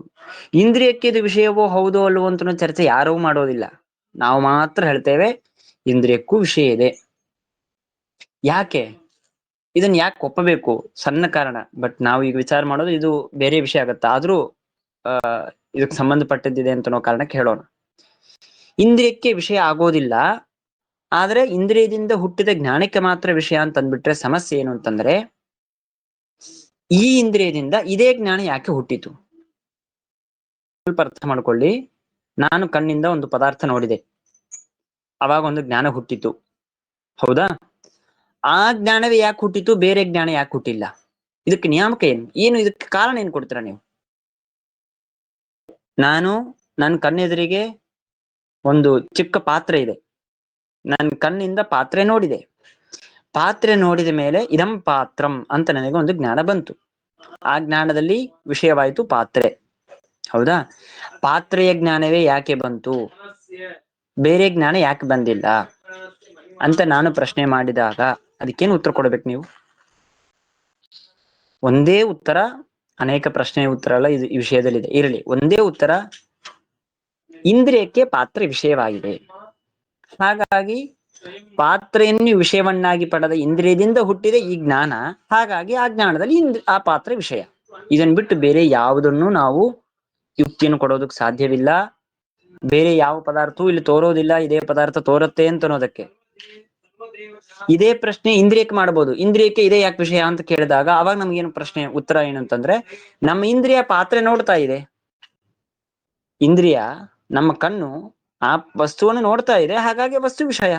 ಇಂದ್ರಿಯಕ್ಕೆ ಇದು ವಿಷಯವೋ ಹೌದೋ ಅಲ್ವೋ ಅಂತ ಚರ್ಚೆ ಯಾರೂ ಮಾಡೋದಿಲ್ಲ. ನಾವು ಮಾತ್ರ ಹೇಳ್ತೇವೆ ಇಂದ್ರಿಯಕ್ಕೂ ವಿಷಯ ಇದೆ. ಯಾಕೆ ಇದನ್ನ ಯಾಕೆ ಒಪ್ಪಬೇಕು? ಸಣ್ಣ ಕಾರಣ. ಬಟ್ ನಾವು ಈಗ ವಿಚಾರ ಮಾಡೋದು ಇದು ಬೇರೆ ವಿಷಯ ಆಗತ್ತ. ಆದ್ರೂ ಇದಕ್ಕೆ ಸಂಬಂಧಪಟ್ಟಿದ್ದಿದೆ ಅಂತ ಅನ್ನೋ ಕಾರಣಕ್ಕೆ ಹೇಳೋಣ. ಇಂದ್ರಿಯಕ್ಕೆ ವಿಷಯ ಆಗೋದಿಲ್ಲ ಆದ್ರೆ ಇಂದ್ರಿಯದಿಂದ ಹುಟ್ಟಿದ ಜ್ಞಾನಕ್ಕೆ ಮಾತ್ರ ವಿಷಯ ಅಂತ ಅಂದ್ಬಿಟ್ರೆ ಸಮಸ್ಯೆ ಏನು ಅಂತಂದ್ರೆ, ಈ ಇಂದ್ರಿಯದಿಂದ ಇದೇ ಜ್ಞಾನ ಯಾಕೆ ಹುಟ್ಟಿತು? ಸ್ವಲ್ಪ ಅರ್ಥ ಮಾಡ್ಕೊಳ್ಳಿ. ನಾನು ಕಣ್ಣಿಂದ ಒಂದು ಪದಾರ್ಥ ನೋಡಿದೆ, ಅವಾಗ ಒಂದು ಜ್ಞಾನ ಹುಟ್ಟಿತು, ಹೌದಾ? ಆ ಜ್ಞಾನವೇ ಯಾಕೆ ಹುಟ್ಟಿತು, ಬೇರೆ ಜ್ಞಾನ ಯಾಕೆ ಹುಟ್ಟಿಲ್ಲ? ಇದಕ್ಕೆ ನಿಯಾಮಕ ಏನು ಇದಕ್ಕೆ ಕಾರಣ ಏನ್ ಕೊಡ್ತೀರಾ ನೀವು? ನಾನು ನನ್ನ ಕಣ್ಣೆದುರಿಗೆ ಒಂದು ಚಿಕ್ಕ ಪಾತ್ರೆ ಇದೆ, ನನ್ನ ಕಣ್ಣಿಂದ ಪಾತ್ರೆ ನೋಡಿದೆ. ಪಾತ್ರೆ ನೋಡಿದ ಮೇಲೆ ಇದಂ ಪಾತ್ರಂ ಅಂತ ನನಗೆ ಒಂದು ಜ್ಞಾನ ಬಂತು. ಆ ಜ್ಞಾನದಲ್ಲಿ ವಿಷಯವಾಯಿತು ಪಾತ್ರೆ, ಹೌದಾ? ಪಾತ್ರೆಯ ಜ್ಞಾನವೇ ಯಾಕೆ ಬಂತು, ಬೇರೆ ಜ್ಞಾನ ಯಾಕೆ ಬಂದಿಲ್ಲ ಅಂತ ನಾನು ಪ್ರಶ್ನೆ ಮಾಡಿದಾಗ ಅದಕ್ಕೇನು ಉತ್ತರ ಕೊಡ್ಬೇಕು ನೀವು? ಒಂದೇ ಉತ್ತರ, ಅನೇಕ ಪ್ರಶ್ನೆಯ ಉತ್ತರ ಅಲ್ಲ ಇದು ಈ ವಿಷಯದಲ್ಲಿದೆ, ಇರಲಿ ಒಂದೇ ಉತ್ತರ. ಇಂದ್ರಿಯಕ್ಕೆ ಪಾತ್ರೆ ವಿಷಯವಾಗಿದೆ, ಹಾಗಾಗಿ ಪಾತ್ರೆಯನ್ನು ವಿಷಯವನ್ನಾಗಿ ಪಡೆದ ಇಂದ್ರಿಯದಿಂದ ಹುಟ್ಟಿದ ಈ ಜ್ಞಾನ, ಹಾಗಾಗಿ ಆ ಜ್ಞಾನದಲ್ಲಿ ಆ ಪಾತ್ರೆ ವಿಷಯ. ಇದನ್ನು ಬಿಟ್ಟು ಬೇರೆ ಯಾವುದನ್ನು ನಾವು ಯುಕ್ತಿಯನ್ನು ಕೊಡೋದಕ್ಕೆ ಸಾಧ್ಯವಿಲ್ಲ. ಬೇರೆ ಯಾವ ಪದಾರ್ಥವೂ ಇಲ್ಲಿ ತೋರೋದಿಲ್ಲ ಇದೇ ಪದಾರ್ಥ ತೋರುತ್ತೆ ಅಂತ ಅನ್ನೋದಕ್ಕೆ. ಇದೇ ಪ್ರಶ್ನೆ ಇಂದ್ರಿಯಕ್ಕೆ ಮಾಡಬಹುದು. ಇಂದ್ರಿಯಕ್ಕೆ ಇದೇ ಯಾಕೆ ವಿಷಯ ಅಂತ ಕೇಳಿದಾಗ ಅವಾಗ ನಮ್ಗೇನು ಪ್ರಶ್ನೆ ಉತ್ತರ ಏನಂತಂದ್ರೆ, ನಮ್ಮ ಇಂದ್ರಿಯ ಪಾತ್ರೆ ನೋಡ್ತಾ ಇದೆ, ಇಂದ್ರಿಯ ನಮ್ಮ ಕಣ್ಣು ಆ ವಸ್ತುವನ್ನು ನೋಡ್ತಾ ಇದೆ, ಹಾಗಾಗಿ ವಸ್ತು ವಿಷಯ,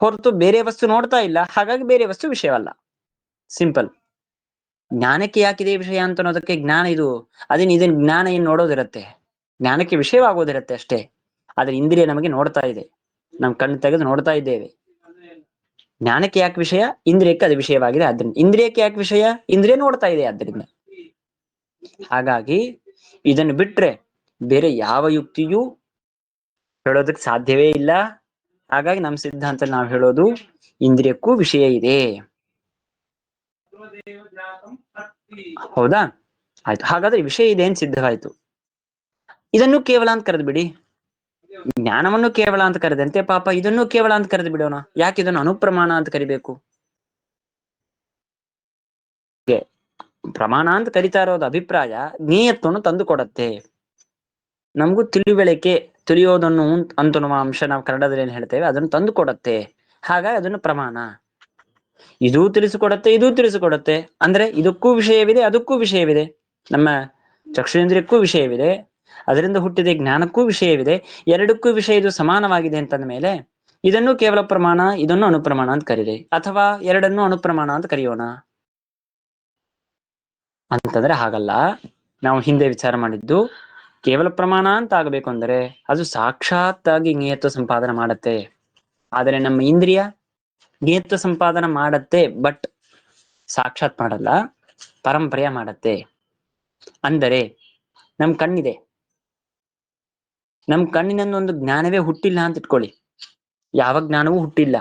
ಹೊರತು ಬೇರೆ ವಸ್ತು ನೋಡ್ತಾ ಇಲ್ಲ, ಹಾಗಾಗಿ ಬೇರೆ ವಸ್ತು ವಿಷಯವಲ್ಲ. ಸಿಂಪಲ್. ಜ್ಞಾನಕ್ಕೆ ಯಾಕಿದೆ ವಿಷಯ ಅಂತ ಅನ್ನೋದಕ್ಕೆ ಜ್ಞಾನ ಇದು ಇದನ್ ಜ್ಞಾನ ಏನ್ ನೋಡೋದಿರತ್ತೆ, ಜ್ಞಾನಕ್ಕೆ ವಿಷಯವಾಗೋದಿರತ್ತೆ ಅಷ್ಟೇ. ಆದ್ರೆ ಇಂದ್ರಿಯ ನಮಗೆ ನೋಡ್ತಾ ಇದೆ, ನಮ್ ಕಣ್ಣು ತೆಗೆದು ನೋಡ್ತಾ ಇದ್ದೇವೆ. ಜ್ಞಾನಕ್ಕೆ ಯಾಕೆ ವಿಷಯ, ಇಂದ್ರಿಯಕ್ಕೆ ಅದು ವಿಷಯವಾಗಿದೆ, ಆದ್ರಿಂದ. ಇಂದ್ರಿಯಕ್ಕೆ ಯಾಕೆ ವಿಷಯ, ಇಂದ್ರಿಯ ನೋಡ್ತಾ ಇದೆ ಆದ್ರಿಂದ. ಹಾಗಾಗಿ ಇದನ್ನು ಬಿಟ್ರೆ ಬೇರೆ ಯಾವ ಯುಕ್ತಿಯೂ ಹೇಳೋದಕ್ಕೆ ಸಾಧ್ಯವೇ ಇಲ್ಲ. ಹಾಗಾಗಿ ನಮ್ಮ ಸಿದ್ಧಾಂತ ನಾವು ಹೇಳೋದು ಇಂದ್ರಿಯಕ್ಕೂ ವಿಷಯ ಇದೆ, ಹೌದಾ? ಆಯ್ತು, ಹಾಗಾದ್ರೆ ವಿಷಯ ಇದೆ ಅಂತ ಸಿದ್ಧವಾಯ್ತು. ಇದನ್ನು ಕೇವಲ ಅಂತ ಕರೆದು ಬಿಡಿ, ಜ್ಞಾನವನ್ನು ಕೇವಲ ಅಂತ ಕರೆದಂತೆ ಪಾಪ ಇದನ್ನು ಕೇವಲ ಅಂತ ಕರೆದು ಬಿಡೋಣ. ಯಾಕೆ ಇದನ್ನು ಅನುಪ್ರಮಾಣ ಅಂತ ಕರಿಬೇಕು? ಪ್ರಮಾಣ ಅಂತ ಕರಿತಾ ಇರೋದು ಅಭಿಪ್ರಾಯ ಜ್ಞೇಯತ್ವವನ್ನು ತಂದು ಕೊಡತ್ತೆ, ನಮಗೂ ತಿಳಿವಳಿಕೆ, ತಿಳಿಯೋದನ್ನು ಅಂತನ್ನುವ ಅಂಶ ನಾವು ಕನ್ನಡದಲ್ಲಿ ಏನ್ ಹೇಳ್ತೇವೆ ಅದನ್ನು ತಂದು ಕೊಡತ್ತೆ. ಹಾಗಾಗಿ ಅದನ್ನು ಪ್ರಮಾಣ. ಇದೂ ತಿಳಿಸಿಕೊಡತ್ತೆ, ಇದೂ ತಿಳಿಸಿಕೊಡತ್ತೆ. ಅಂದ್ರೆ ಇದಕ್ಕೂ ವಿಷಯವಿದೆ, ಅದಕ್ಕೂ ವಿಷಯವಿದೆ. ನಮ್ಮ ಚಕ್ಷುರೇಂದ್ರಿಯಕ್ಕೂ ವಿಷಯವಿದೆ, ಅದರಿಂದ ಹುಟ್ಟಿದ ಜ್ಞಾನಕ್ಕೂ ವಿಷಯವಿದೆ. ಎರಡಕ್ಕೂ ವಿಷಯ ಇದು ಸಮಾನವಾಗಿದೆ ಅಂತಂದ ಮೇಲೆ ಇದನ್ನು ಕೇವಲ ಪ್ರಮಾಣ, ಇದನ್ನು ಅನುಪ್ರಮಾಣ ಅಂತ ಕರೀರಿ, ಅಥವಾ ಎರಡನ್ನೂ ಅನುಪ್ರಮಾಣ ಅಂತ ಕರೆಯೋಣ ಅಂತಂದ್ರೆ ಹಾಗಲ್ಲ. ನಾವು ಹಿಂದೆ ವಿಚಾರ ಮಾಡಿದ್ದು, ಕೇವಲ ಪ್ರಮಾಣ ಅಂತ ಆಗಬೇಕು ಅಂದ್ರೆ ಅದು ಸಾಕ್ಷಾತ್ತಾಗಿ ಜ್ಞೇಯತ್ವ ಸಂಪಾದನೆ ಮಾಡತ್ತೆ. ಆದರೆ ನಮ್ಮ ಇಂದ್ರಿಯ ಜ್ಞೇಯತ್ವ ಸಂಪಾದನೆ ಮಾಡತ್ತೆ, ಬಟ್ ಸಾಕ್ಷಾತ್ ಮಾಡಲ್ಲ, ಪರಂಪರೆಯ ಮಾಡತ್ತೆ. ಅಂದರೆ ನಮ್ ಕಣ್ಣಿದೆ, ನಮ್ ಕಣ್ಣಿನಂದು ಒಂದು ಜ್ಞಾನವೇ ಹುಟ್ಟಿಲ್ಲ ಅಂತ ಇಟ್ಕೊಳ್ಳಿ, ಯಾವ ಜ್ಞಾನವೂ ಹುಟ್ಟಿಲ್ಲ.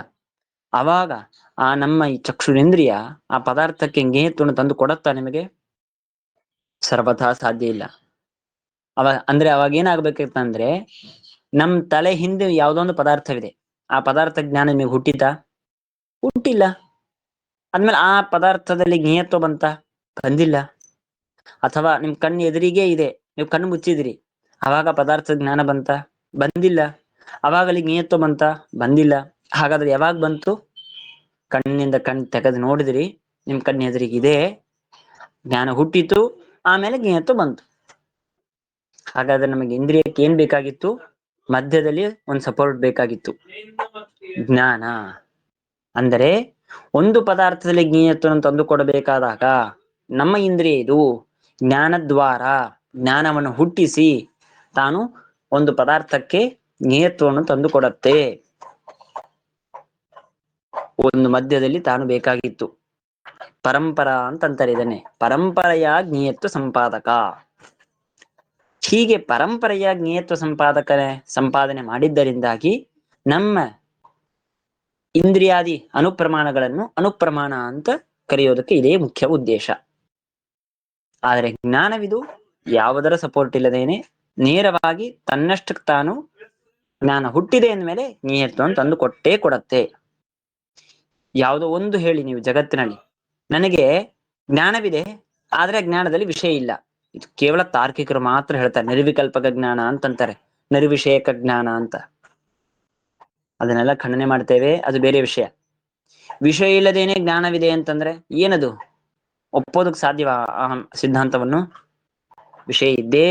ಅವಾಗ ಆ ನಮ್ಮ ಈ ಚಕ್ಷುರೇಂದ್ರಿಯ ಆ ಪದಾರ್ಥಕ್ಕೆ ಜ್ಞೇಯತ್ವವನ್ನು ತಂದು ಕೊಡತ್ತಾ ನಿಮಗೆ? ಸರ್ವಥಾ ಸಾಧ್ಯ ಇಲ್ಲ. ಅವಾಗ ಏನಾಗ್ಬೇಕಿತ್ತಂದ್ರೆ, ನಮ್ ತಲೆ ಹಿಂದೆ ಯಾವ್ದೋ ಒಂದು ಪದಾರ್ಥವಿದೆ, ಆ ಪದಾರ್ಥ ಜ್ಞಾನ ನಿಮಗೆ ಹುಟ್ಟಿತಾ? ಹುಟ್ಟಿಲ್ಲ. ಆದ್ಮೇಲೆ ಆ ಪದಾರ್ಥದಲ್ಲಿ ಜ್ಞೇಯತ್ವ ಬಂತ? ಬಂದಿಲ್ಲ. ಅಥವಾ ನಿಮ್ ಕಣ್ಣು ಎದುರಿಗೆ ಇದೆ, ನೀವು ಕಣ್ಣು ಮುಚ್ಚಿದಿರಿ, ಅವಾಗ ಪದಾರ್ಥದ ಜ್ಞಾನ ಬಂತ? ಬಂದಿಲ್ಲ. ಅವಾಗಲ್ಲಿ ಜ್ಞೇಯತ್ವ ಬಂತ? ಬಂದಿಲ್ಲ. ಹಾಗಾದ್ರೆ ಯಾವಾಗ ಬಂತು? ಕಣ್ಣಿನಿಂದ ಕಣ್ ತೆಗೆದು ನೋಡಿದ್ರಿ, ನಿಮ್ ಕಣ್ಣು ಎದುರಿಗಿದೆ, ಜ್ಞಾನ ಹುಟ್ಟಿತು, ಆಮೇಲೆ ಜ್ಞೇಯತ್ವ ಬಂತು. ಹಾಗಾದ್ರೆ ನಮಗೆ ಇಂದ್ರಿಯಕ್ಕೆ ಏನ್ ಬೇಕಾಗಿತ್ತು? ಮಧ್ಯದಲ್ಲಿ ಒಂದು ಸಪೋರ್ಟ್ ಬೇಕಾಗಿತ್ತು, ಜ್ಞಾನ. ಅಂದರೆ ಒಂದು ಪದಾರ್ಥದಲ್ಲಿ ಜ್ಞೇಯತ್ವವನ್ನು ತಂದು ಕೊಡಬೇಕಾದಾಗ ನಮ್ಮ ಇಂದ್ರಿಯ ಇದು ಜ್ಞಾನದ್ವಾರ ಜ್ಞಾನವನ್ನು ಹುಟ್ಟಿಸಿ ತಾನು ಒಂದು ಪದಾರ್ಥಕ್ಕೆ ಜ್ಞೇಯತ್ವವನ್ನು ತಂದು ಕೊಡತ್ತೆ. ಒಂದು ಮಧ್ಯದಲ್ಲಿ ತಾನು ಬೇಕಾಗಿತ್ತು. ಪರಂಪರಾ ಅಂತಂತಾರೆ ಇದನ್ನೇ, ಪರಂಪರೆಯ ಜ್ಞೇಯತ್ವ ಸಂಪಾದಕ. ಹೀಗೆ ಪರಂಪರೆಯ ಜ್ಞೇಯತ್ವ ಸಂಪಾದನೆ ಮಾಡಿದ್ದರಿಂದಾಗಿ ನಮ್ಮ ಇಂದ್ರಿಯಾದಿ ಅನುಪ್ರಮಾಣಗಳನ್ನು ಅನುಪ್ರಮಾಣ ಅಂತ ಕರೆಯೋದಕ್ಕೆ ಇದೇ ಮುಖ್ಯ ಉದ್ದೇಶ. ಆದರೆ ಜ್ಞಾನವಿದು ಯಾವುದರ ಸಪೋರ್ಟ್ ಇಲ್ಲದೇನೆ ನೇರವಾಗಿ ತನ್ನಷ್ಟಕ್ಕೆ ತಾನು ಜ್ಞಾನ ಹುಟ್ಟಿದೆ ಅಂದಮೇಲೆ ಜ್ಞೇಯತ್ವವನ್ನು ತಂದು ಕೊಟ್ಟೇ ಕೊಡತ್ತೆ. ಯಾವುದೋ ಒಂದು ಹೇಳಿ ನೀವು ಜಗತ್ತಿನಲ್ಲಿ, ನನಗೆ ಜ್ಞಾನವಿದೆ ಆದ್ರೆ ಜ್ಞಾನದಲ್ಲಿ ವಿಷಯ ಇಲ್ಲ, ಇದು ಕೇವಲ ತಾರ್ಕಿಕರು ಮಾತ್ರ ಹೇಳ್ತಾರೆ, ನಿರ್ವಿಕಲ್ಪಕ ಜ್ಞಾನ ಅಂತಂತಾರೆ, ನಿರ್ವಿಷಯಕ ಜ್ಞಾನ ಅಂತ. ಅದನ್ನೆಲ್ಲ ಖಂಡನೆ ಮಾಡ್ತೇವೆ, ಅದು ಬೇರೆ ವಿಷಯ. ವಿಷಯ ಇಲ್ಲದೇನೆ ಜ್ಞಾನವಿದೆ ಅಂತಂದ್ರೆ ಏನದು? ಒಪ್ಪೋದಕ್ ಸಾಧ್ಯವ ಆ ಸಿದ್ಧಾಂತವನ್ನು? ವಿಷಯ ಇದ್ದೇ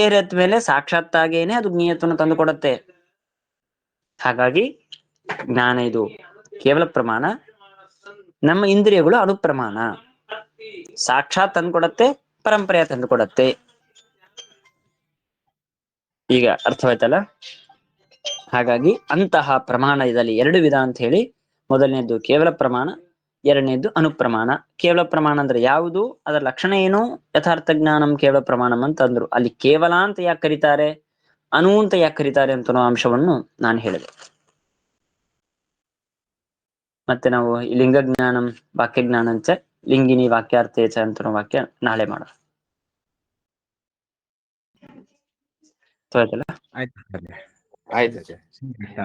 ಇರತ್ತ ಮೇಲೆ ಸಾಕ್ಷಾತ್ತಾಗೇನೆ ಅದು ಜ್ಞೇಯತ್ವವನ್ನು ತಂದು ಕೊಡುತ್ತೆ. ಹಾಗಾಗಿ ಜ್ಞಾನ ಇದು ಕೇವಲ ಪ್ರಮಾಣ, ನಮ್ಮ ಇಂದ್ರಿಯಗಳು ಅನುಪ್ರಮಾಣ. ಸಾಕ್ಷಾತ್ ತಂದುಕೊಡತ್ತೆ, ಪರಂಪರೆಯ ತಂದುಕೊಡತ್ತೆ. ಈಗ ಅರ್ಥವಾಯ್ತಲ್ಲ? ಹಾಗಾಗಿ ಅಂತಹ ಪ್ರಮಾಣ ಇದರಲ್ಲಿ 2 ವಿಧ ಅಂತ ಹೇಳಿ, ಮೊದಲನೇದ್ದು ಕೇವಲ ಪ್ರಮಾಣ, ಎರಡನೇದ್ದು ಅನುಪ್ರಮಾಣ. ಕೇವಲ ಪ್ರಮಾಣ ಅಂದ್ರೆ ಯಾವುದು, ಅದರ ಲಕ್ಷಣ ಏನು? ಯಥಾರ್ಥ ಜ್ಞಾನಂ ಕೇವಲ ಪ್ರಮಾಣಂ ಅಂತ ಅಂದ್ರು. ಅಲ್ಲಿ ಕೇವಲ ಅಂತ ಯಾಕೆ ಕರೀತಾರೆ, ಅನು ಅಂತ ಯಾಕೆ ಕರೀತಾರೆ ಅಂತ ಅಂಶವನ್ನು ನಾನು ಹೇಳಿದೆ. ಮತ್ತೆ ನಾವು ಲಿಂಗ ಜ್ಞಾನಂ ವಾಕ್ಯ ಜ್ಞಾನಂಚ ಲಿಂಗಿನಿ ವಾಕ್ಯಾರ್ಥೇಚ ಅಂತ ವಾಕ್ಯ ನಾಳೆ ಮಾಡೋಣ. ಆಯ್ತಲ್ಲ? ಆಯ್ತು ಆಯ್ತು ಆಚಾರ್ಯ. ಶ್ರೀಕೃಷ್ಣ.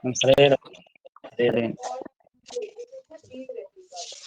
ನಮಸ್ಕಾರ. ಹರೇ ರಾಮ. ಹರೇ